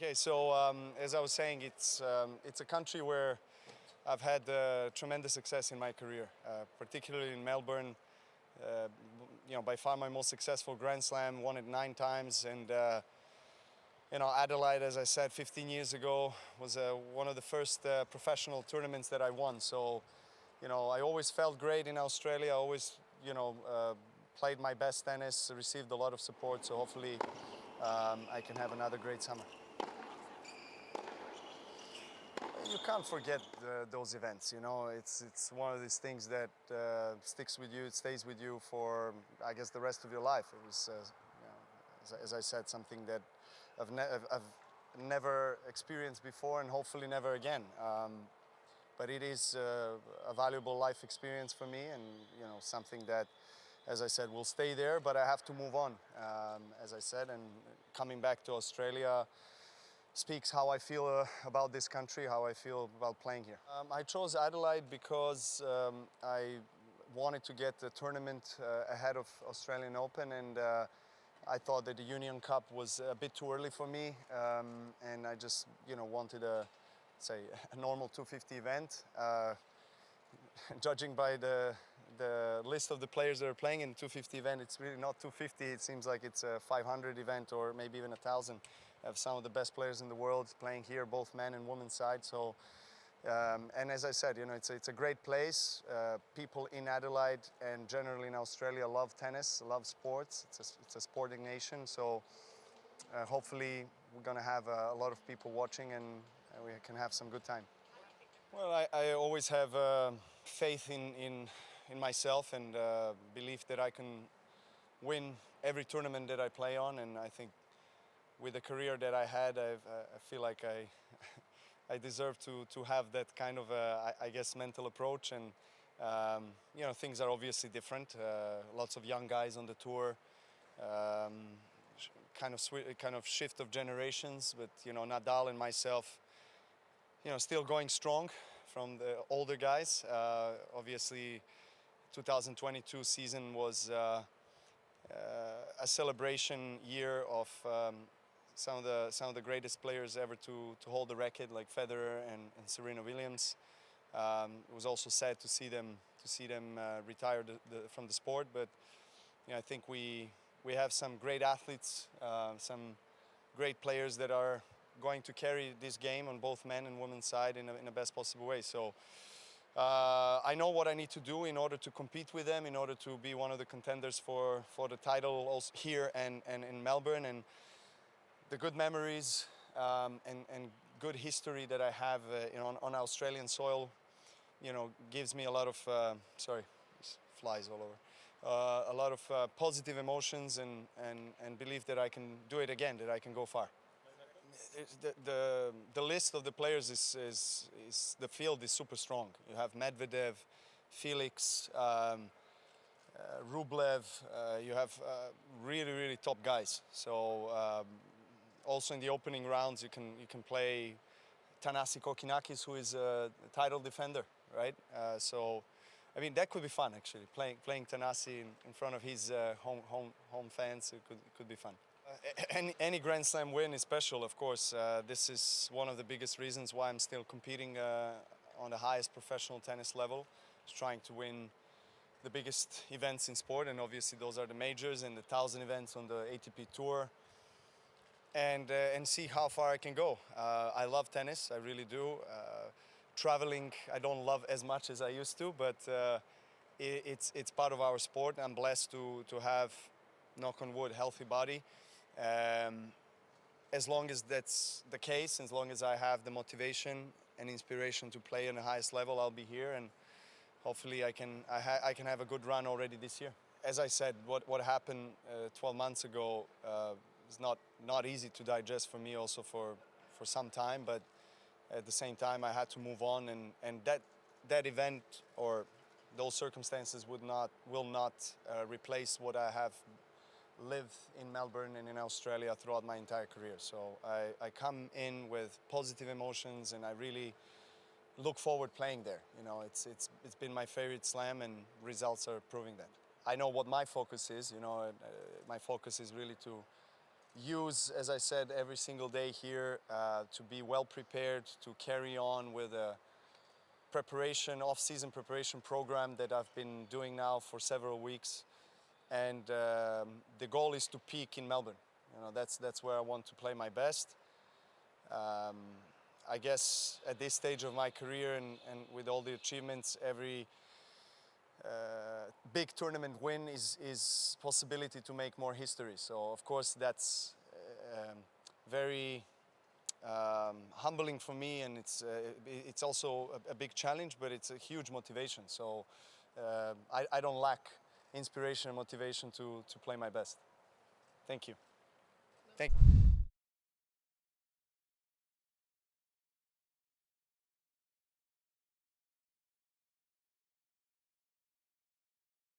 Okay, so as I was saying, it's a country where I've had tremendous success in my career, particularly in Melbourne. Uh, by far my most successful Grand Slam, won it 9 times, and Adelaide, as I said, 15 years ago, was one of the first professional tournaments that I won. So, I always felt great in Australia. I always, played my best tennis, received a lot of support. So hopefully, I can have another great summer. You can't forget those events. It's one of these things that sticks with you. It stays with you for, I guess, the rest of your life. It was, as I said, something that I've never experienced before, and hopefully never again. But it is a valuable life experience for me, and something that, as I said, will stay there. But I have to move on, as I said, and coming back to Australia speaks how I feel about this country, how I feel about playing here. I chose Adelaide because I wanted to get the tournament ahead of Australian Open, and I thought that the Union Cup was a bit too early for me, and I just wanted a normal 250 event. Judging by the list of the players that are playing in the 250 event, it's really not 250. It seems like it's a 500 event, or maybe even 1,000. I have some of the best players in the world playing here, both men and women's side. So, and as I said, it's a great place. People in Adelaide and generally in Australia love tennis, love sports. It's a sporting nation. So hopefully we're going to have a lot of people watching, and we can have some good time. Well, I always have faith in myself, and belief that I can win every tournament that I play on. And I think with the career that I had, I feel like I deserve to have that kind of I guess mental approach. And things are obviously different. Lots of young guys on the tour. Kind of shift of generations, but Nadal and myself, still going strong from the older guys. Obviously, 2022 season was a celebration year of some of the greatest players ever to hold the record, like Federer and Serena Williams. It was also sad to see them retire from the sport, but I think we have some great athletes, some great players that are going to carry this game on both men and women's side in the best possible way. So I know what I need to do in order to compete with them, in order to be one of the contenders for the title also here and in Melbourne. And the good memories and good history that I have on Australian soil, gives me a lot of sorry, there's flies all over. A lot of positive emotions and belief that I can do it again, that I can go far. The list of the players is the field is super strong. You have Medvedev, Felix, Rublev. You have really top guys. So also in the opening rounds, you can play Thanasi Kokkinakis, who is a title defender, right? So I mean, that could be fun actually. Playing Thanasi in front of his home fans, it could be fun. Any Grand Slam win is special, of course. This is one of the biggest reasons why I'm still competing on the highest professional tennis level, trying to win the biggest events in sport, and obviously those are the majors and the 1,000 events on the ATP Tour, and see how far I can go. I love tennis, I really do. Traveling, I don't love as much as I used to, but it's part of our sport. I'm blessed to have, knock on wood, healthy body. As long as that's the case, as long as I have the motivation and inspiration to play on the highest level, I'll be here, and hopefully I can have a good run already this year. As I said, what happened 12 months ago is not easy to digest for me, also for some time, but at the same time I had to move on, and that event or those circumstances will not replace what I have lived in Melbourne and in Australia throughout my entire career. So I come in with positive emotions, and I really look forward playing there. It's been my favorite slam, and results are proving that. I know what my focus is. My focus is really to use, as I said, every single day here to be well prepared, to carry on with a preparation, off-season preparation program that I've been doing now for several weeks. And the goal is to peak in Melbourne. You know, that's where I want to play my best. I guess at this stage of my career and with all the achievements, every big tournament win is possibility to make more history. So of course that's very humbling for me, and it's also a big challenge, but it's a huge motivation. So I don't lack inspiration and motivation to play my best. Thank you. Thank you.